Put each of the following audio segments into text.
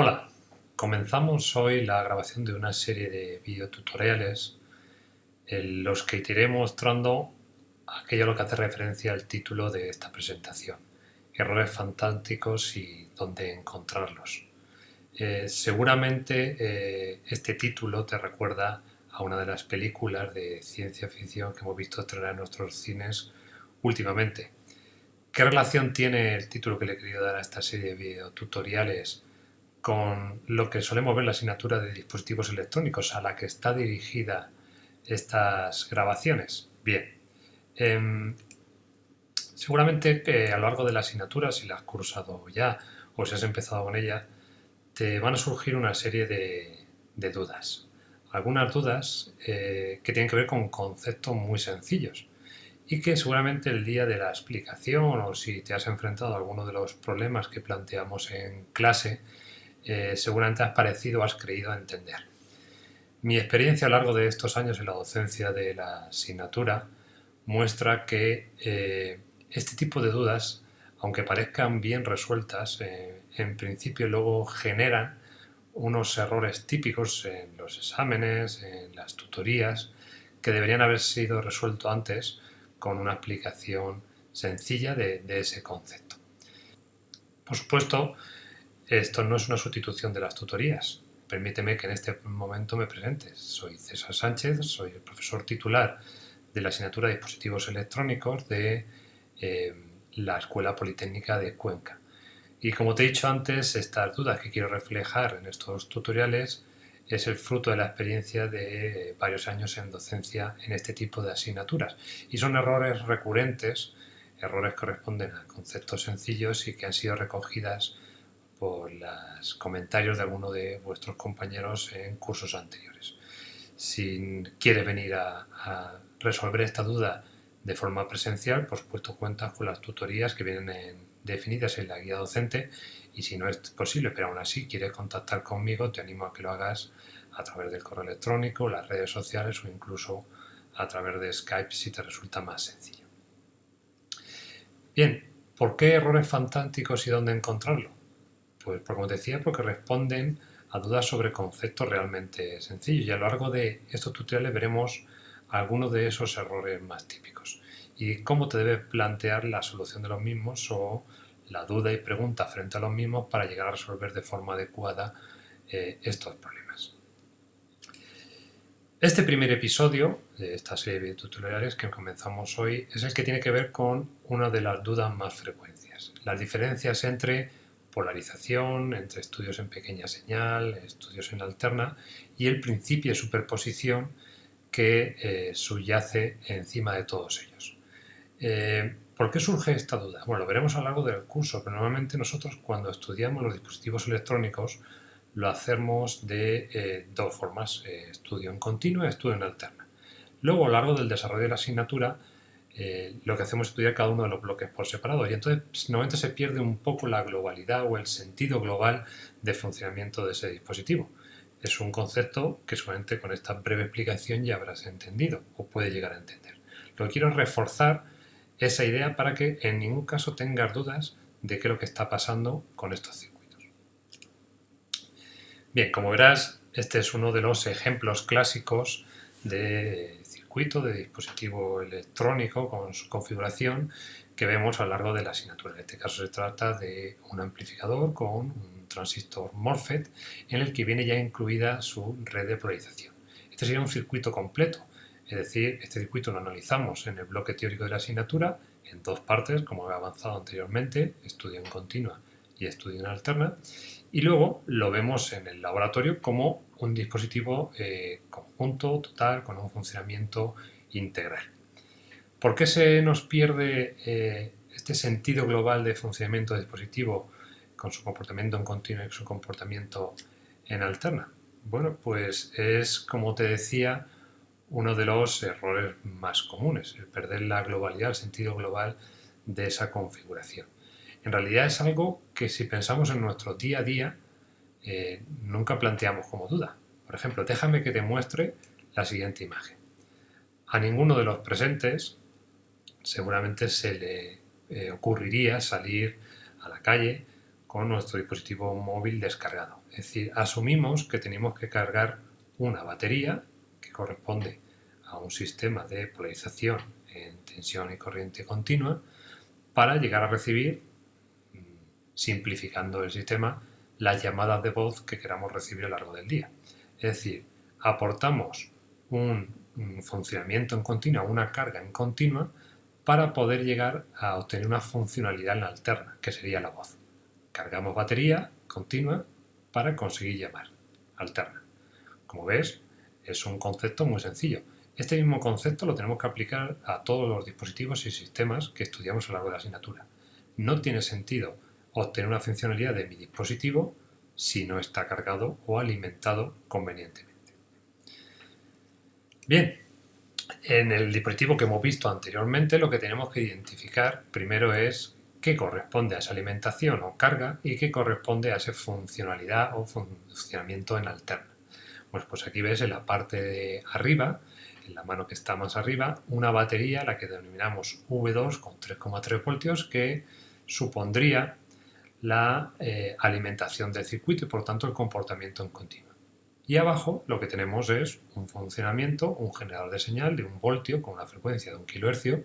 Hola, comenzamos hoy la grabación de una serie de videotutoriales en los que te iré mostrando aquello a lo que hace referencia al título de esta presentación, errores fantásticos y dónde encontrarlos. Seguramente este título te recuerda a una de las películas de ciencia ficción que hemos visto estrenar en nuestros cines últimamente. ¿Qué relación tiene el título que le he querido dar a esta serie de videotutoriales con lo que solemos ver en la asignatura de dispositivos electrónicos a la que está dirigida estas grabaciones? Bien, eh, seguramente que a lo largo de la asignatura, si la has cursado ya o si has empezado con ella, te van a surgir una serie de dudas. Algunas dudas que tienen que ver con conceptos muy sencillos y que seguramente el día de la explicación o si te has enfrentado a alguno de los problemas que planteamos en clase, seguramente has parecido o has creído entender. Mi experiencia a lo largo de estos años en la docencia de la asignatura muestra que este tipo de dudas, aunque parezcan bien resueltas, en principio luego generan unos errores típicos en los exámenes, en las tutorías, que deberían haber sido resueltos antes con una explicación sencilla de ese concepto. Por supuesto, esto no es una sustitución de las tutorías. Permíteme que en este momento me presente. Soy César Sánchez, soy el profesor titular de la asignatura de dispositivos electrónicos de eh, la Escuela Politécnica de Cuenca. Y como te he dicho antes, estas dudas que quiero reflejar en estos tutoriales es el fruto de la experiencia de varios años en docencia en este tipo de asignaturas. Y son errores recurrentes, errores que responden a conceptos sencillos y que han sido recogidas por los comentarios de alguno de vuestros compañeros en cursos anteriores. Si quieres venir a resolver esta duda de forma presencial, por supuesto cuentas con las tutorías que vienen definidas en la guía docente, y si no es posible, pero aún así quieres contactar conmigo, te animo a que lo hagas a través del correo electrónico, las redes sociales o incluso a través de Skype si te resulta más sencillo. Bien, ¿por qué errores fantásticos y dónde encontrarlo? Pues como te decía, porque responden a dudas sobre conceptos realmente sencillos, y a lo largo de estos tutoriales veremos algunos de esos errores más típicos y cómo te debes plantear la solución de los mismos o la duda y pregunta frente a los mismos para llegar a resolver de forma adecuada estos problemas. Este primer episodio de esta serie de tutoriales que comenzamos hoy es el que tiene que ver con una de las dudas más frecuentes, las diferencias entre polarización, entre estudios en pequeña señal, estudios en alterna y el principio de superposición que subyace encima de todos ellos. ¿Por qué surge esta duda? Bueno, lo veremos a lo largo del curso, pero normalmente nosotros cuando estudiamos los dispositivos electrónicos lo hacemos de dos formas, estudio en continuo y estudio en alterna. Luego, a lo largo del desarrollo de la asignatura, lo que hacemos es estudiar cada uno de los bloques por separado y entonces normalmente se pierde un poco la globalidad o el sentido global de funcionamiento de ese dispositivo. Es un concepto que solamente con esta breve explicación ya habrás entendido o puede llegar a entender. Lo que quiero es reforzar esa idea para que en ningún caso tengas dudas de qué es lo que está pasando con estos circuitos. Bien, como verás, este es uno de los ejemplos clásicos de circuito, de dispositivo electrónico con su configuración que vemos a lo largo de la asignatura. En este caso se trata de un amplificador con un transistor MOSFET en el que viene ya incluida su red de polarización. Este sería un circuito completo, es decir, este circuito lo analizamos en el bloque teórico de la asignatura en dos partes, como he avanzado anteriormente, estudio en continua y estudio en alterna, y luego lo vemos en el laboratorio como un dispositivo conjunto, total, con un funcionamiento integral. ¿Por qué se nos pierde este sentido global de funcionamiento del dispositivo con su comportamiento en continuo y su comportamiento en alterna? Bueno, pues es, como te decía, uno de los errores más comunes, el perder la globalidad, el sentido global de esa configuración. En realidad es algo que si pensamos en nuestro día a día, nunca planteamos como duda. Por ejemplo, déjame que te muestre la siguiente imagen. A ninguno de los presentes seguramente se le ocurriría salir a la calle con nuestro dispositivo móvil descargado. Es decir, asumimos que tenemos que cargar una batería que corresponde a un sistema de polarización en tensión y corriente continua para llegar a recibir, simplificando el sistema, las llamadas de voz que queramos recibir a lo largo del día. Es decir, aportamos un funcionamiento en continua, una carga en continua, para poder llegar a obtener una funcionalidad en la alterna, que sería la voz. Cargamos batería continua para conseguir llamar alterna. Como ves, es un concepto muy sencillo. Este mismo concepto lo tenemos que aplicar a todos los dispositivos y sistemas que estudiamos a lo largo de la asignatura. No tiene sentido obtener una funcionalidad de mi dispositivo si no está cargado o alimentado convenientemente. Bien, en el dispositivo que hemos visto anteriormente, lo que tenemos que identificar primero es qué corresponde a esa alimentación o carga y qué corresponde a esa funcionalidad o funcionamiento en alterna. Bueno, pues aquí ves en la parte de arriba, en la mano que está más arriba, una batería, la que denominamos V2 con 3,3 voltios, que supondría la alimentación del circuito y por tanto el comportamiento en continuo. Y abajo lo que tenemos es un funcionamiento, un generador de señal de 1 voltio con una frecuencia de 1 kHz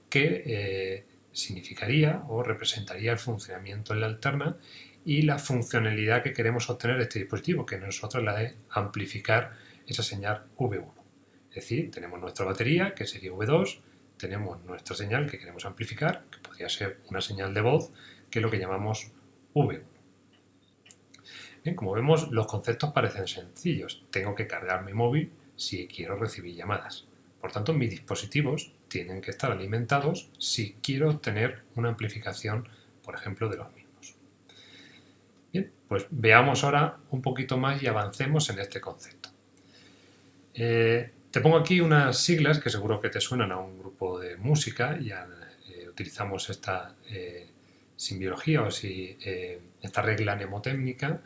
que significaría o representaría el funcionamiento en la alterna y la funcionalidad que queremos obtener de este dispositivo, que nosotros la de amplificar esa señal V1. Es decir, tenemos nuestra batería, que sería V2, tenemos nuestra señal que queremos amplificar, que podría ser una señal de voz, que es lo que llamamos V1. Bien, como vemos, los conceptos parecen sencillos. Tengo que cargar mi móvil si quiero recibir llamadas. Por tanto, mis dispositivos tienen que estar alimentados si quiero obtener una amplificación, por ejemplo, de los mismos. Bien, pues veamos ahora un poquito más y avancemos en este concepto. Te pongo aquí unas siglas que seguro que te suenan a un grupo de música. Ya utilizamos esta simbiología o esta regla mnemotécnica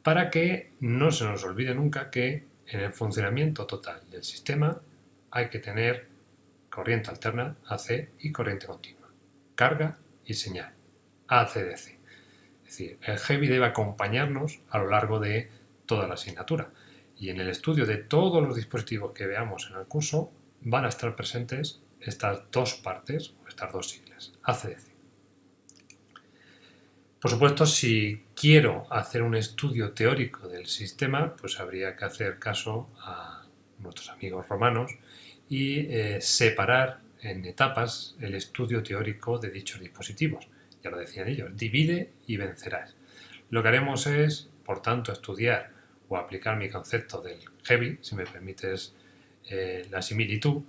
para que no se nos olvide nunca que en el funcionamiento total del sistema hay que tener corriente alterna, AC, y corriente continua, carga y señal, AC-DC. Es decir, el heavy debe acompañarnos a lo largo de toda la asignatura. Y en el estudio de todos los dispositivos que veamos en el curso van a estar presentes estas dos partes, o estas dos siglas, AC-DC. Por supuesto, si quiero hacer un estudio teórico del sistema, pues habría que hacer caso a nuestros amigos romanos y separar en etapas el estudio teórico de dichos dispositivos. Ya lo decían ellos, divide y vencerás. Lo que haremos es, por tanto, estudiar o aplicar mi concepto del heavy, si me permites la similitud,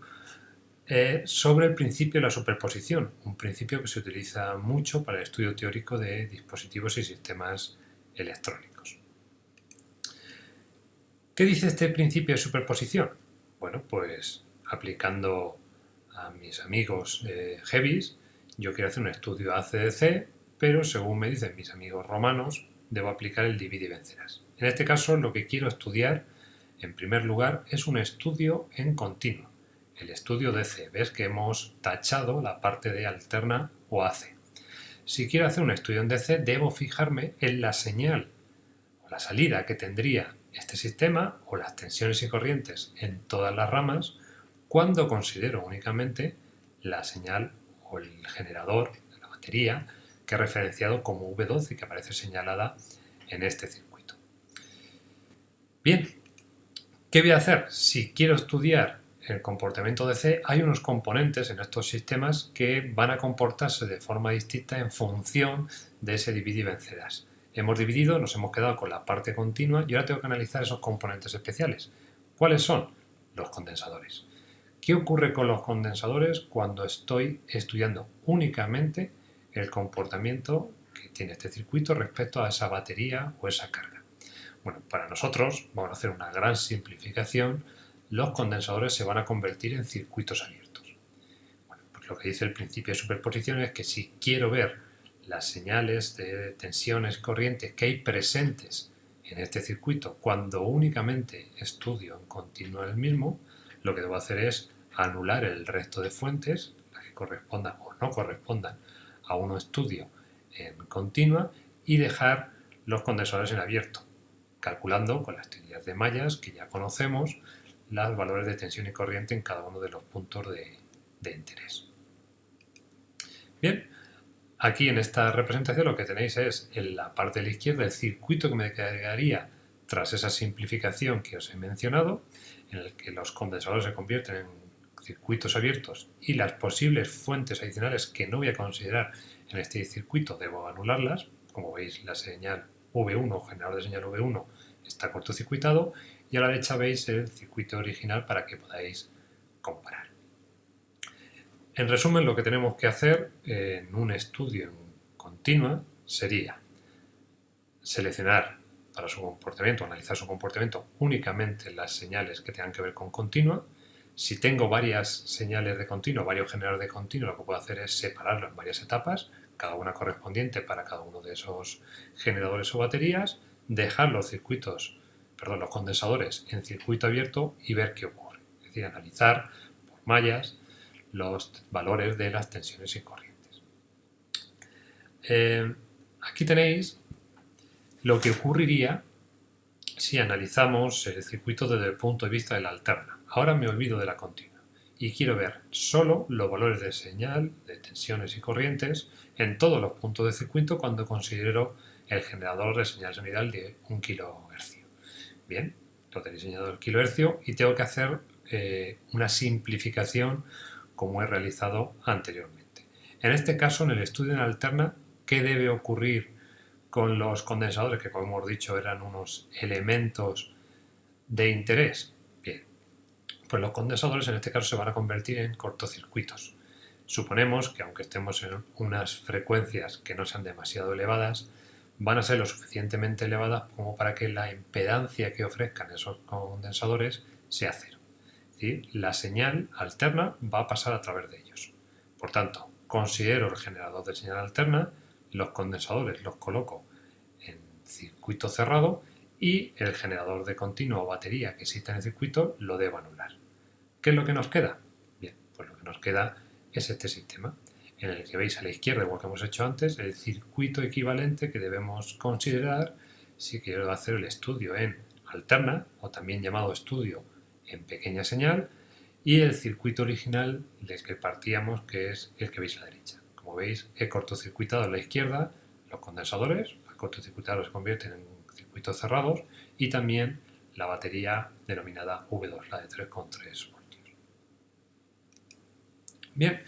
sobre el principio de la superposición, un principio que se utiliza mucho para el estudio teórico de dispositivos y sistemas electrónicos. ¿Qué dice este principio de superposición? Bueno, pues aplicando a mis amigos heavies, yo quiero hacer un estudio AC/DC, pero según me dicen mis amigos romanos, debo aplicar el divide y vencerás. En este caso, lo que quiero estudiar, en primer lugar, es un estudio en continuo. El estudio DC. Ves que hemos tachado la parte de alterna o AC. Si quiero hacer un estudio en DC, debo fijarme en la señal o la salida que tendría este sistema o las tensiones y corrientes en todas las ramas cuando considero únicamente la señal o el generador de la batería que he referenciado como V12 y que aparece señalada en este circuito. Bien, ¿qué voy a hacer? Si quiero estudiar el comportamiento DC, hay unos componentes en estos sistemas que van a comportarse de forma distinta en función de ese divide y vencerás. Hemos dividido, nos hemos quedado con la parte continua y ahora tengo que analizar esos componentes especiales. ¿Cuáles son? Los condensadores. ¿Qué ocurre con los condensadores cuando estoy estudiando únicamente el comportamiento que tiene este circuito respecto a esa batería o esa carga? Bueno, para nosotros, vamos a hacer una gran simplificación, los condensadores se van a convertir en circuitos abiertos. Bueno, pues lo que dice el principio de superposición es que si quiero ver las señales de tensiones, corrientes que hay presentes en este circuito cuando únicamente estudio en continuo el mismo, lo que debo hacer es anular el resto de fuentes, las que correspondan o no correspondan a un estudio en continua, y dejar los condensadores en abierto, calculando con las teorías de mallas que ya conocemos los valores de tensión y corriente en cada uno de los puntos de interés. Bien, aquí en esta representación lo que tenéis es en la parte de la izquierda el circuito que me quedaría tras esa simplificación que os he mencionado, en el que los condensadores se convierten en circuitos abiertos y las posibles fuentes adicionales que no voy a considerar en este circuito debo anularlas. Como veis, la señal V1, generador de señal V1, está cortocircuitado, y a la derecha veis el circuito original para que podáis comparar. En resumen, lo que tenemos que hacer en un estudio en continua sería seleccionar para su comportamiento, analizar su comportamiento únicamente las señales que tengan que ver con continua. Si tengo varias señales de continua, varios generadores de continua, lo que puedo hacer es separarlo en varias etapas, cada una correspondiente para cada uno de esos generadores o baterías, dejar los condensadores en circuito abierto y ver qué ocurre. Es decir, analizar por mallas los valores de las tensiones y corrientes. Aquí tenéis lo que ocurriría si analizamos el circuito desde el punto de vista de la alterna. Ahora me olvido de la continua y quiero ver solo los valores de señal, de tensiones y corrientes en todos los puntos de circuito cuando considero el generador de señal unidad de 1 kHz. Bien, lo tenéis señalado el kilohercio y tengo que hacer una simplificación como he realizado anteriormente. En este caso, en el estudio en alterna, ¿qué debe ocurrir con los condensadores, que como hemos dicho eran unos elementos de interés? Bien, pues los condensadores en este caso se van a convertir en cortocircuitos. Suponemos que aunque estemos en unas frecuencias que no sean demasiado elevadas, van a ser lo suficientemente elevadas como para que la impedancia que ofrezcan esos condensadores sea cero. Es decir, la señal alterna va a pasar a través de ellos. Por tanto, considero el generador de señal alterna, los condensadores los coloco en circuito cerrado y el generador de continua o batería que exista en el circuito lo debo anular. ¿Qué es lo que nos queda? Bien, pues lo que nos queda es este sistema, en el que veis a la izquierda, igual que hemos hecho antes, el circuito equivalente que debemos considerar si quiero hacer el estudio en alterna, o también llamado estudio en pequeña señal, y el circuito original del que partíamos, que es el que veis a la derecha. Como veis, he cortocircuitado a la izquierda los condensadores, al cortocircuitados se convierten en circuitos cerrados, y también la batería denominada V2, la de 3,3 voltios. Bien,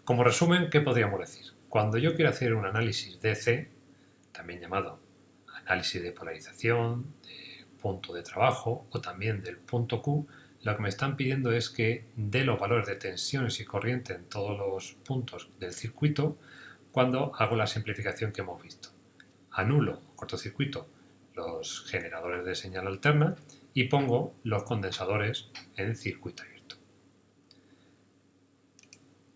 como resumen, ¿qué podríamos decir? Cuando yo quiero hacer un análisis DC, también llamado análisis de polarización, de punto de trabajo o también del punto Q, lo que me están pidiendo es que dé los valores de tensiones y corriente en todos los puntos del circuito cuando hago la simplificación que hemos visto. Anulo, cortocircuito, los generadores de señal alterna y pongo los condensadores en circuito abierto.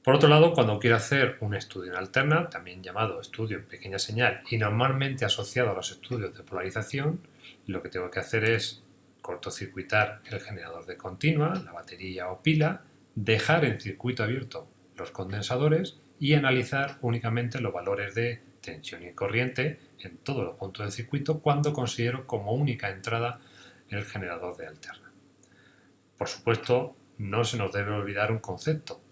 Por otro lado, cuando quiero hacer un estudio en alterna, también llamado estudio en pequeña señal y normalmente asociado a los estudios de polarización, lo que tengo que hacer es cortocircuitar el generador de continua, la batería o pila, dejar en circuito abierto los condensadores y analizar únicamente los valores de tensión y corriente en todos los puntos del circuito cuando considero como única entrada el generador de alterna. Por supuesto, no se nos debe olvidar un concepto.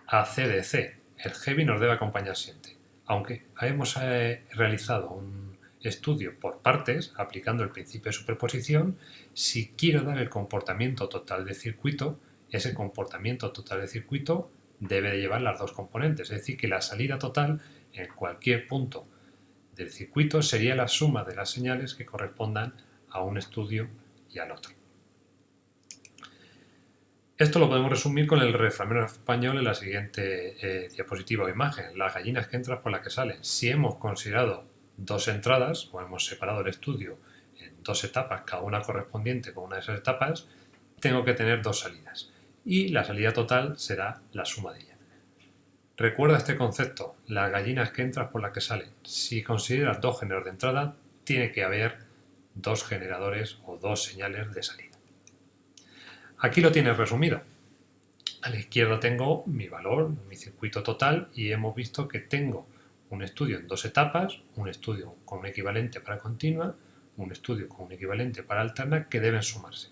ACDC, el heavy nos debe acompañar siempre. Aunque hemos realizado un estudio por partes, aplicando el principio de superposición, si quiero dar el comportamiento total del circuito, ese comportamiento total del circuito debe de llevar las dos componentes, es decir, que la salida total en cualquier punto del circuito sería la suma de las señales que correspondan a un estudio y al otro. Esto lo podemos resumir con el refranero español en la siguiente diapositiva o imagen, las gallinas que entran por las que salen. Si hemos considerado dos entradas o hemos separado el estudio en dos etapas, cada una correspondiente con una de esas etapas, tengo que tener dos salidas y la salida total será la suma de ellas. Recuerda este concepto, las gallinas que entran por las que salen. Si consideras dos generadores de entrada, tiene que haber dos generadores o dos señales de salida. Aquí lo tienes resumido. A la izquierda tengo mi valor, mi circuito total, y hemos visto que tengo un estudio en 2 etapas, un estudio con un equivalente para continua, un estudio con un equivalente para alterna, que deben sumarse.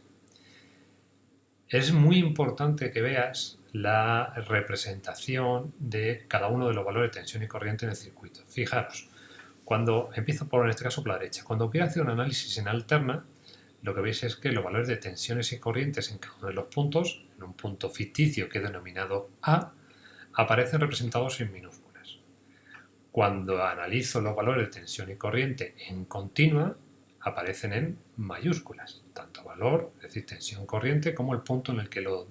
Es muy importante que veas la representación de cada uno de los valores de tensión y corriente en el circuito. Fijaros, cuando empiezo por, en este caso, por la derecha, cuando quiero hacer un análisis en alterna, lo que veis es que los valores de tensiones y corrientes en cada uno de los puntos, en un punto ficticio que he denominado A, aparecen representados en minúsculas. Cuando analizo los valores de tensión y corriente en continua, aparecen en mayúsculas, tanto valor, es decir, tensión corriente, como el punto en el que lo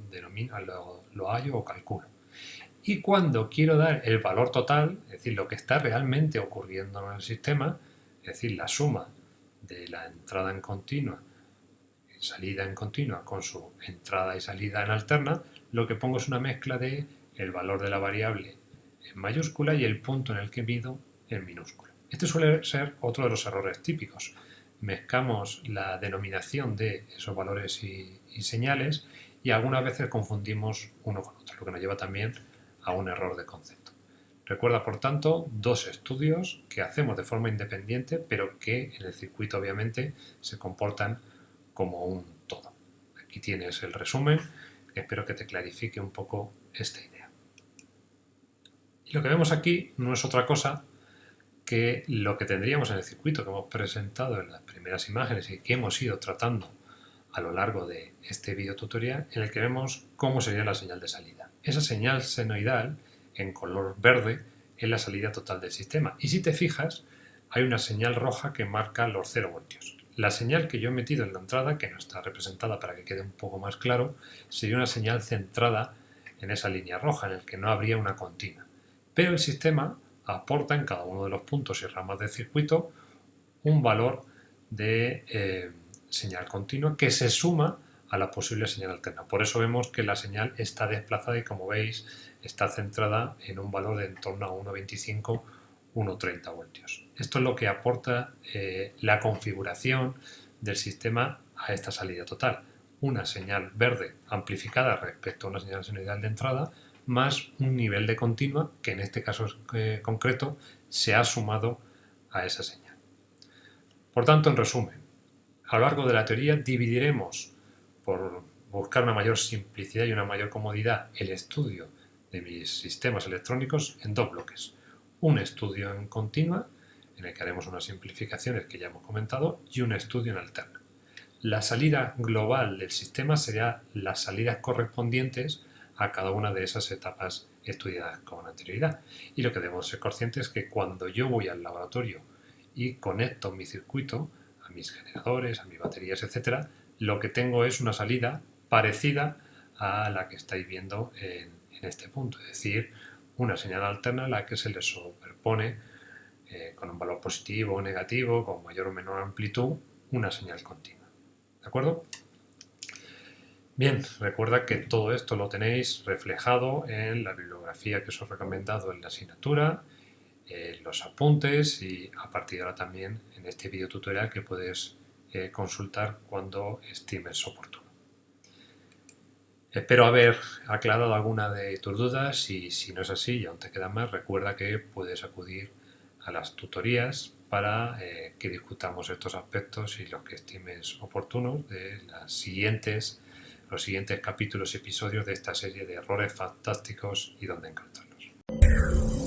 hallo o calculo. Y cuando quiero dar el valor total, es decir, lo que está realmente ocurriendo en el sistema, es decir, la suma de la entrada en continua y salida en continua con su entrada y salida en alterna, lo que pongo es una mezcla de el valor de la variable en mayúscula y el punto en el que mido en minúscula. Este suele ser otro de los errores típicos. Mezclamos la denominación de esos valores y señales y algunas veces confundimos uno con otro, lo que nos lleva también a un error de concepto. Recuerda, por tanto, 2 estudios que hacemos de forma independiente, pero que en el circuito obviamente se comportan como un todo. Aquí tienes el resumen, espero que te clarifique un poco esta idea. Y lo que vemos aquí no es otra cosa que lo que tendríamos en el circuito que hemos presentado en las primeras imágenes y que hemos ido tratando a lo largo de este video tutorial, en el que vemos cómo sería la señal de salida. Esa señal senoidal en color verde es la salida total del sistema. Y si te fijas, hay una señal roja que marca los 0 voltios. La señal que yo he metido en la entrada, que no está representada para que quede un poco más claro, sería una señal centrada en esa línea roja, en el que no habría una continua. Pero el sistema aporta en cada uno de los puntos y ramas del circuito un valor de señal continua que se suma a la posible señal alterna. Por eso vemos que la señal está desplazada y, como veis, está centrada en un valor de en torno a 1,25, 1,30 voltios. Esto es lo que aporta la configuración del sistema a esta salida total. Una señal verde amplificada respecto a una señal senoidal de entrada, más un nivel de continua que en este caso concreto se ha sumado a esa señal. Por tanto, en resumen, a lo largo de la teoría dividiremos, por buscar una mayor simplicidad y una mayor comodidad, el estudio de mis sistemas electrónicos en 2 bloques. Un estudio en continua, en el que haremos unas simplificaciones que ya hemos comentado, y un estudio en alterna. La salida global del sistema será las salidas correspondientes a cada una de esas etapas estudiadas con anterioridad. Y lo que debemos ser conscientes es que cuando yo voy al laboratorio y conecto mi circuito a mis generadores, a mis baterías, etc., lo que tengo es una salida parecida a la que estáis viendo en este punto, es decir, una señal alterna a la que se le superpone con un valor positivo o negativo, con mayor o menor amplitud, una señal continua. ¿De acuerdo? Bien, recuerda que todo esto lo tenéis reflejado en la bibliografía que os he recomendado en la asignatura, en los apuntes y a partir de ahora también en este video tutorial que puedes consultar cuando estimes oportuno. Espero haber aclarado alguna de tus dudas y si no es así y aún te queda más, recuerda que puedes acudir a las tutorías para que discutamos estos aspectos y los que estimes oportunos de los siguientes capítulos y episodios de esta serie de errores fantásticos y dónde encontrarlos.